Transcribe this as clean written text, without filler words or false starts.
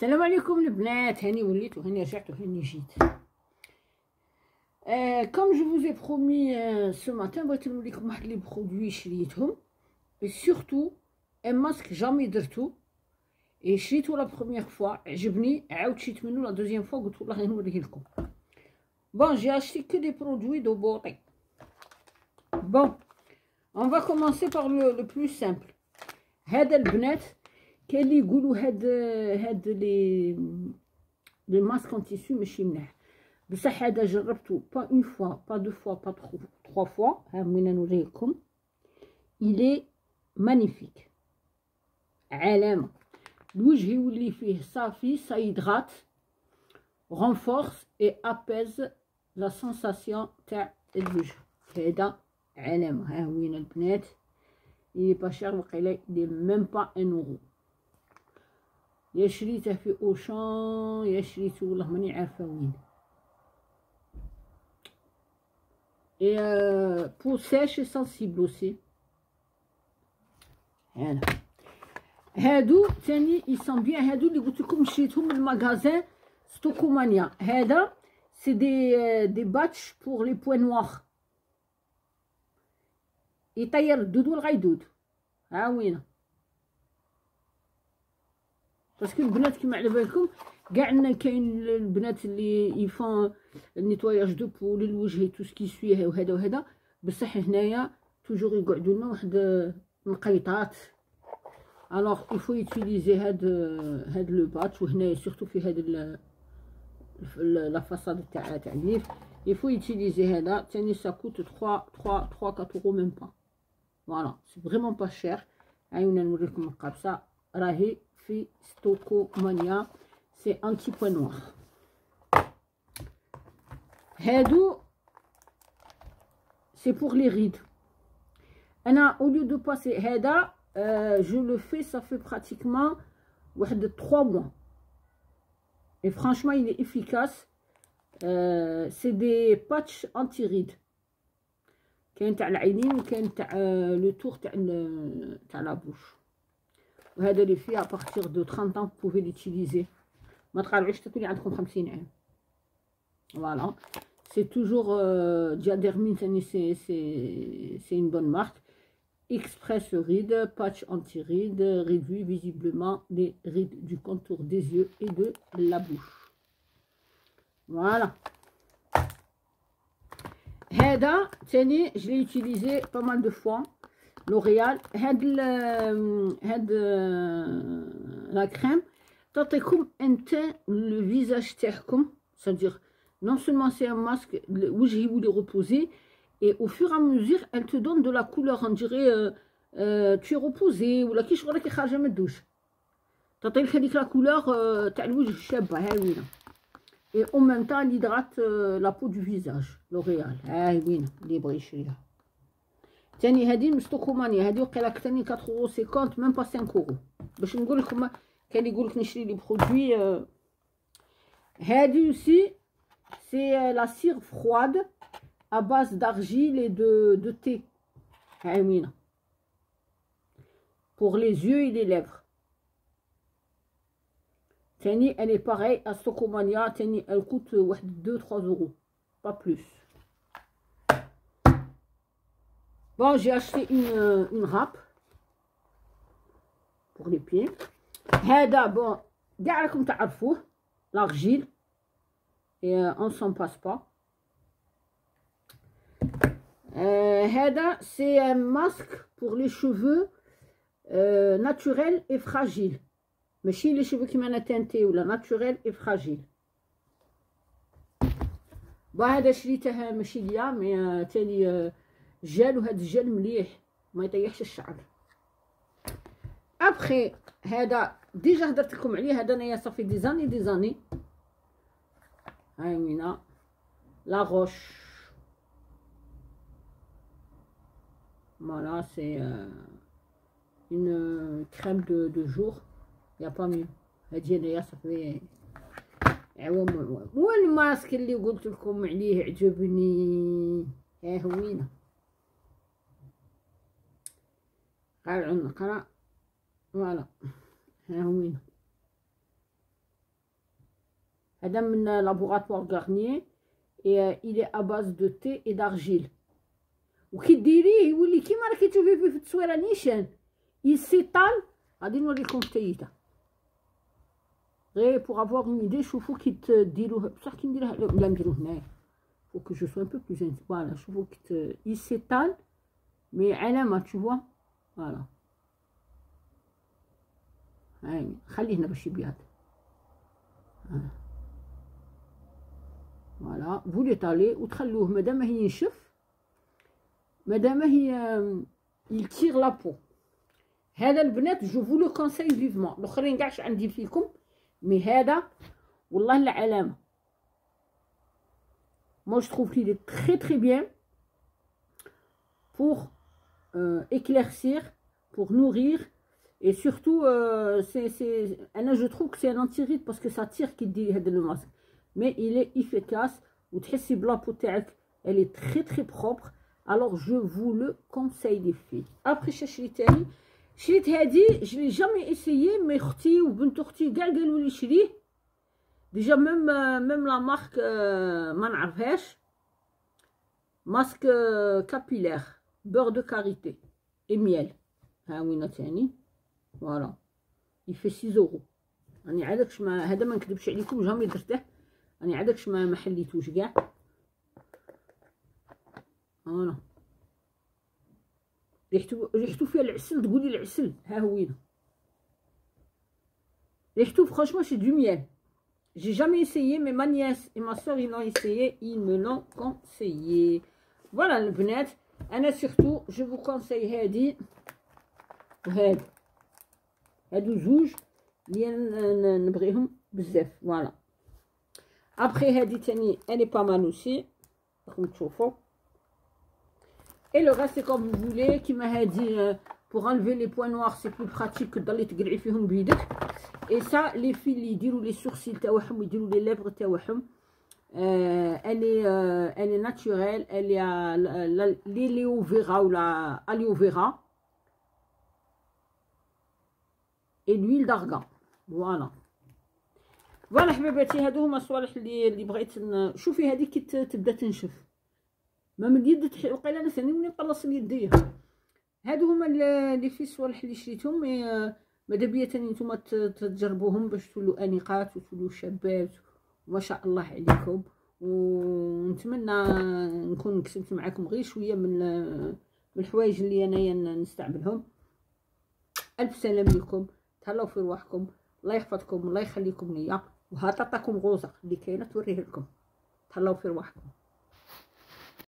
السلام عليكم البنات. هاني وليت وهاني رجعت وهاني جيت. Comme je vous ai promis ce matin, بغيت نوري لكم واحد لي برودوي شريتهم، et surtout un masque jamais درتو، et شريتو لا بروميير فوا عجبني، عاود شريت منو لا دوزيام فوا، قلت والله نوريه لكم. Bon, j'ai acheté que des produits de beauté. Bon, on va commencer par le plus simple. هذا البنات كاين اللي يقولوا هاد لي ماسك ان تيسو ماشي مليح، بصح هذا جربته با اون فوا با دو فوا با تروا فوا. ها وين نوريه لكم. il est magnifique، علامه. الوجه يولي فيه صافي، ça hydrate، renforce et apaise la sensation تاع الوجه. هذا علامه. ها وين البنات، il est pas cher، وقيله il est même pas 1 euro. يا شريته في اوشان يا شريته والله ماني عارفه وين. et peau sèche et sensible aussi. هذا هادو ثاني يسون بيان. هادو اللي قلت لكم شريتهم من المغازان ستوكومانيا. هذا سي دي باتش بور لي بوين نوار، يطير الدود والغيدود. ها وينه، باسكو البنات كيما على بالكم كاع كاين البنات اللي يفون النيتواياج دو بو للوجه تو سكي سوي وهذا وهذا، بصح هنايا توجور يقعدوا لنا واحد النقيطات. الوغ يفو يوتيليزي هاد لو باتش، وهنايا سورتو في هاد لا فاصاد تاع الليف يفو يوتيليزي هذا. ثاني سا كوت 3 4 اورو ميم با. فوالا سي فريمون با شير. عاونا نوريكم القابسه، راهي في ستوكومانيا، سي انتي بوين نوار. هادو سي بور لي ريد. انا او ليو دو باسي هذا جو لو في ça fait pratiquement واحد 3 mois et franchement il est efficace. c'est des patchs anti rides، كاين تاع العينين وكاين تاع لو تور تاع لا بوش. وهذا اللي فيه ابارتيغ دو 30 ans vous pouvez l'utiliser. ما تقارعوش تقولي عندكم 50 عام. فوالا سي توجور دياديرمين ثاني، سي une bonne marque. Express Ride, patch anti-ride, réduit visiblement les rides du contour des yeux et de la bouche. Voilà. هذا ثاني je l'ai utilisé pas mal de fois. L'Oréal. هاد la crème تعطيكم un teint le visage تاعكم، c'est-à-dire non seulement c'est un masque الوجه يولي reposé، et au fur et à mesure elle te donne de la couleur. On dirait tu es reposé ولا كي شغل راكي خارجه من الدوش، تعطيك هذيك لا كولور تاع الوجه الشابه. هاي وينه. et en même temps elle hydrate la peau du visage. L'Oréal. هاي وينه اللي يبغي يشريها. ثاني هذه من ستوكومانيا، هذه وقيله ثاني 4,50 €، ميم با 5 €. باش نقول لكم كان يقول لك نشري لي برودوي. هذه aussi c'est la cire froide à base d'argile et de thé. Haïmina. Pour les yeux et les lèvres. Tani, elle est pareille à Stocomania. Tani, elle coûte 2-3 €. Pas plus. Bon, j'ai acheté une râpe pour les pieds. Hada, bon, gars comme تعرفوه, l'argile. Et on s'en passe pas. هذا c'est un masque pour les cheveux naturels et fragiles. ماشي les cheveux كيما انا تانتي ولا naturel et fragile. هذا شريته ماشي ليا مي تاني جل، وهذا الجل مليح ما يطيحش الشعر. ابخي هذا ديجا هضرت لكم عليه، هذا انايا صافي دي زاني. هاي وينا لا روش. Voilà, c'est une crème de jour. Il n'y a pas mieux. هادي ça fait عوام. هو الماسك اللي قلت لكم عليه عجبني. ها هو وينه. قال نقرا. فوالا ها هو وينه. هذا من لابوغاتوار غارنيي، il est à base de thé et d'argile. وكي ديريه يولي كيما راكي تشوفي فيه في التصويره نيشان، يسيطال. غادي نوريكم حتى غير بوغ افوار اون ايدي. شوفوا كي تديروه، بصح كي نديرها لا نديروه هنايا فو كو جو سو ان بو بلوز انت. فوالا شوفوا كي يسيطال مي علامه تشوفوا. فوالا هاي خليه هنا باش يبيض. فوالا فو ليطالي وتخلوه مادام هي ينشف، مادام هي يلتيغ لابو. هذا البنات جو فو لو كونساي فيفمون. الاخرين كاع عندي فيكم، مي هذا والله العلامه. moi je trouve qu'il est très très bien pour éclaircir, pour nourrir, et surtout انا je trouve que c'est un anti-rides parce que ça tire كي ديري هذا لو ماسك، mais il est efficace وتحسي بلابو تاعك elle est très très propre. alors je vous le conseille les filles. après شريت تاني، شريت هادي je l'ai jamais essayé، مي اختي وبنت اختي كاع قالوا لي شريه ديجا. ميم لا مارك ما نعرفهاش، ماسك كابيلير بور دو كاريتي اي ميل. ها وينه تاني. فوالا يفي 6 يورو. راني عادكش ما هذا ما نكذبش عليكم جامي درته، راني عادكش ما حليتوش كاع. فوالا ريحتو فيها العسل، تقولي العسل. ها هو وينه ريحتو فرانشمون سي دو ميل. j'ai jamais essayé mais ma nièce et ma soeur ils l'ont essayé, ils me l'ont conseillé. voilà البنات انا surtout je vous conseille هادي وهادي، هادو زوج اللي نبغيهم بزاف. فوالا ابخي هادي تاني elle est pas mal aussi راكم تشوفوا. et le reste c'est comme vous voulez. كيما هادي pour enlever les points noirs c'est plus pratique que تضلي تقلعي فيهم بيدك. et ça les filles اللي يديروا لي سورسيل تاعهم ويديروا لي ليبر تاعهم elle est naturelle. elle est à l'aloe vera ou la aloe vera et l'huile d'argan. فوالا حبيباتي هادو هما الصوالح اللي بغيت شوفي هذه كي تبدا تنشف ما من اليد وقيله انا ثاني ولي نقلص اليديه. هادو هما اللي في الصوالح اللي شريتهم. ماذا بيا تاني نتوما تجربوهم باش تولوا انيقات وتولوا شابات وما شاء الله عليكم. ونتمنى نكون كسبت معكم غير شويه من الحوايج اللي انايا نستعملهم. الف سلام لكم، تهلاو في رواحكم، الله يحفظكم، الله يخليكم ليا، وهطاطاكم غوزه اللي كاينه توريه لكم. تهلاو في رواحكم.